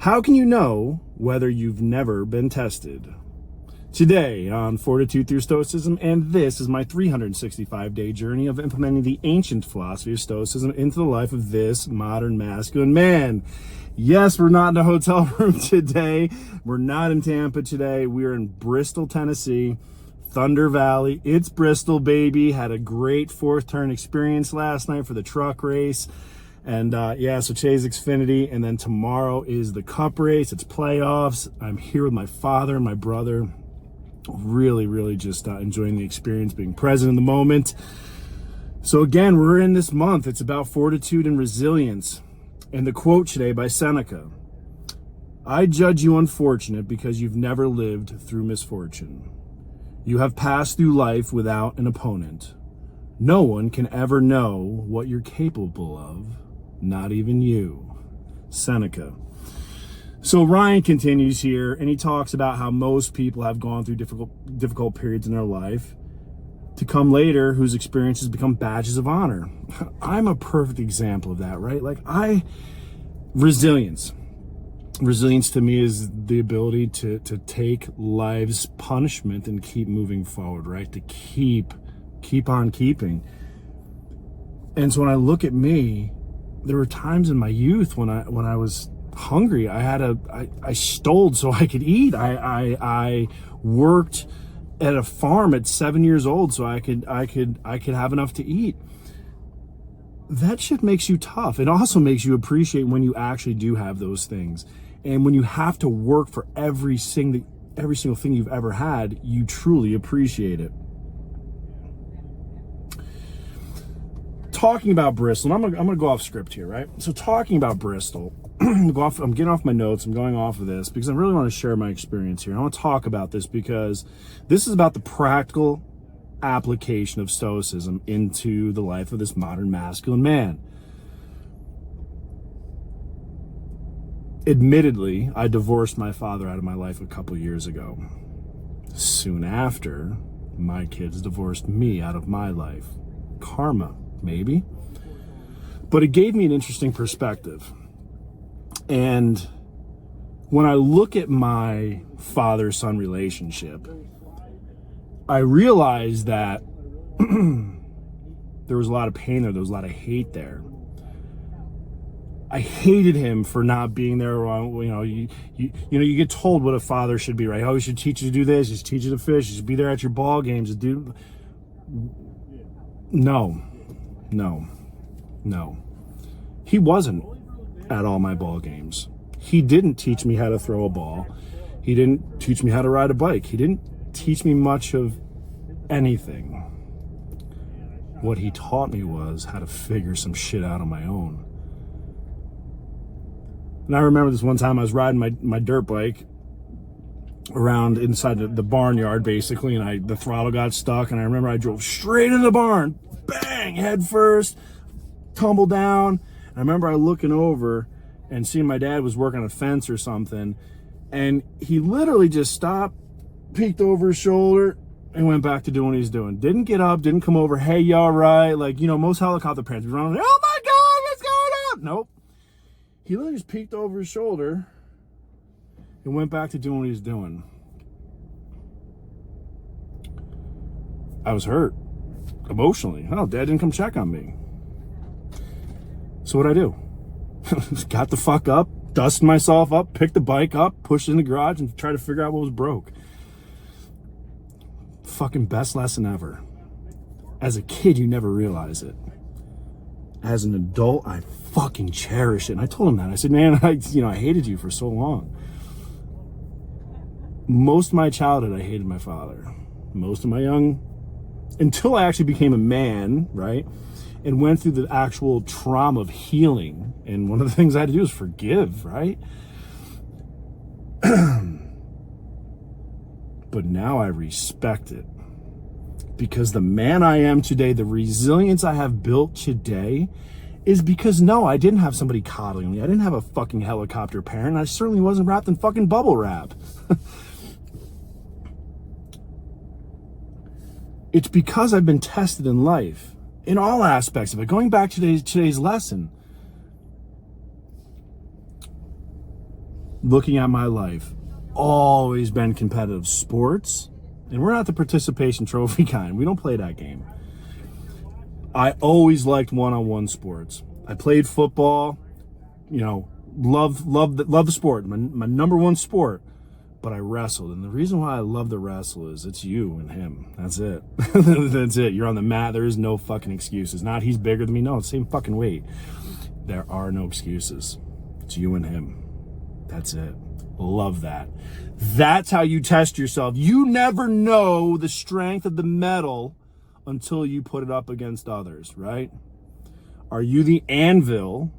How can you know whether you've never been tested? Today on Fortitude through Stoicism, and this is my 365-day journey of implementing the ancient philosophy of Stoicism into the life of this modern masculine man. Yes, we're not in a hotel room today. We're not in Tampa today. We're in Bristol, Tennessee, Thunder Valley. It's Bristol, baby. Had a great fourth turn experience last night for the truck race. And so today's Xfinity, and then tomorrow is the Cup race. It's playoffs. I'm here with my father and my brother. Really just enjoying the experience, being present in the moment. So again, we're in this month. It's about fortitude and resilience. And the quote today by Seneca: I judge you unfortunate because you've never lived through misfortune. You have passed through life without an opponent. No one can ever know what you're capable of, not even you. Seneca. So Ryan continues here, and he talks about how most people have gone through difficult periods in their life to come later, whose experiences become badges of honor. I'm a perfect example of that, right? Resilience. Resilience to me is the ability to take life's punishment and keep moving forward, right? To keep on keeping. And so when I look at me, there were times in my youth when I was hungry. I stole so I could eat. I worked at a farm at 7 years old so I could have enough to eat. That shit makes you tough. It also makes you appreciate when you actually do have those things. And when you have to work for every single thing you've ever had, you truly appreciate it. Talking about Bristol, and I'm gonna go off script here, right? So talking about Bristol, I'm getting off my notes. I'm going off of this because I really want to share my experience here. I want to talk about this because this is about the practical application of Stoicism into the life of this modern masculine man. Admittedly, I divorced my father out of my life a couple years ago. Soon after, my kids divorced me out of my life. Karma, maybe. But it gave me an interesting perspective. And when I look at my father-son relationship, I realized that there was a lot of pain there. There was a lot of hate there. I hated him for not being there. You get told what a father should be, right? Oh, he should teach you to do this. He should teach you to fish. He should be there at your ball games. No. He wasn't at all my ball games. He didn't teach me how to throw a ball. He didn't teach me how to ride a bike. He didn't teach me much of anything. What he taught me was how to figure some shit out on my own. And I remember this one time I was riding my dirt bike around inside the barnyard, basically, and the throttle got stuck, and I remember I drove straight into the barn, bang, head first, tumbled down. I remember I looking over and seeing my dad was working on a fence or something, and he literally just stopped, peeked over his shoulder, and went back to doing what he's doing. Didn't get up, didn't come over, hey, you all right? Most helicopter parents be running, oh my God, what's going on? Nope. He literally just peeked over his shoulder and went back to doing what he's doing. I was hurt emotionally. Oh, Dad didn't come check on me. So what'd I do? Got the fuck up, dusted myself up, picked the bike up, pushed it in the garage, and tried to figure out what was broke. Fucking best lesson ever. As a kid, you never realize it. As an adult, I fucking cherish it. And I told him that. I said, man, I hated you for so long. Most of my childhood, I hated my father. Most of my until I actually became a man, right? And went through the actual trauma of healing. And one of the things I had to do is forgive, right? But now I respect it. Because the man I am today, the resilience I have built today, is because, no, I didn't have somebody coddling me. I didn't have a fucking helicopter parent. I certainly wasn't wrapped in fucking bubble wrap. It's because I've been tested in life, in all aspects of it. Going back to today's lesson, looking at my life, always been competitive. Sports, and we're not the participation trophy kind. We don't play that game. I always liked one-on-one sports. I played football, love the sport, my number one sport. But I wrestled, and the reason why I love to wrestle is it's you and him. That's it. That's it. You're on the mat. There is no fucking excuses. Not he's bigger than me. No, it's the same fucking weight. There are no excuses. It's you and him. That's it. Love that. That's how you test yourself. You never know the strength of the metal until you put it up against others, right? Are you the anvil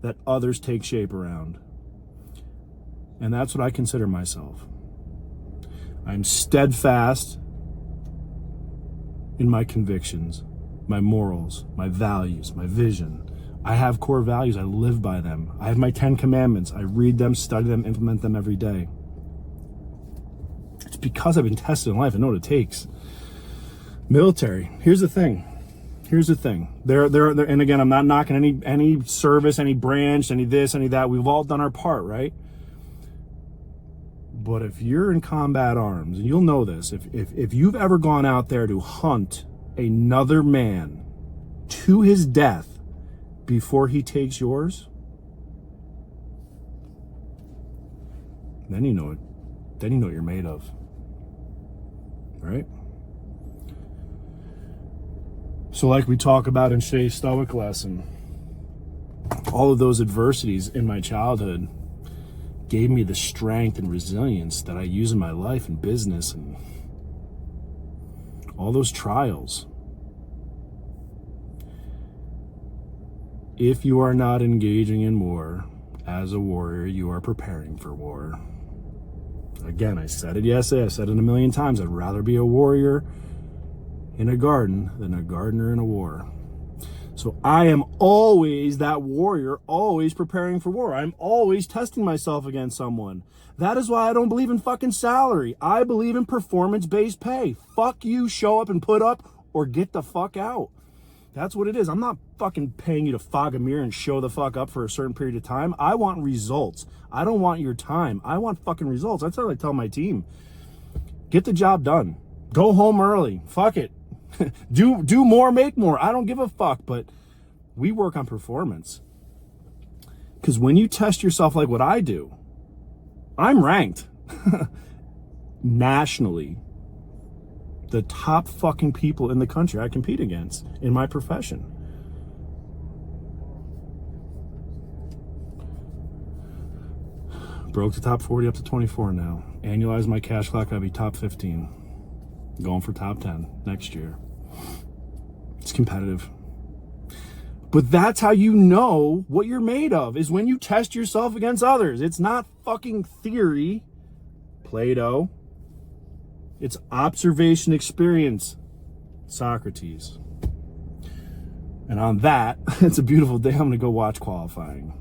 that others take shape around? And that's what I consider myself. I'm steadfast in my convictions, my morals, my values, my vision. I have core values. I live by them. I have my 10 commandments. I read them, study them, implement them every day. It's because I've been tested in life. I know what it takes. Military. Here's the thing. There, and again, I'm not knocking any service, any branch, any this, any that. We've all done our part, right? But if you're in combat arms, and you'll know this, if you've ever gone out there to hunt another man to his death before he takes yours, then you know what you're made of, right? So like we talk about in Shay's Stoic lesson, all of those adversities in my childhood gave me the strength and resilience that I use in my life and business, and all those trials. If you are not engaging in war as a warrior, you are preparing for war. Again, I said it yesterday, I said it a million times. I'd rather be a warrior in a garden than a gardener in a war. So I am always that warrior, always preparing for war. I'm always testing myself against someone. That is why I don't believe in fucking salary. I believe in performance-based pay. Fuck you, show up and put up, or get the fuck out. That's what it is. I'm not fucking paying you to fog a mirror and show the fuck up for a certain period of time. I want results. I don't want your time. I want fucking results. That's what I tell my team. Get the job done. Go home early. Fuck it. do more, make more. I don't give a fuck, but we work on performance. Because when you test yourself like what I do, I'm ranked nationally the top fucking people in the country I compete against in my profession. Broke the top 40 up to 24 now. Annualized my cash clock, I'll be top 15. Going for top 10 next year. It's competitive. But that's how you know what you're made of, is when you test yourself against others. It's not fucking theory, Plato. It's observation experience, Socrates. And on that, it's a beautiful day. I'm going to go watch qualifying.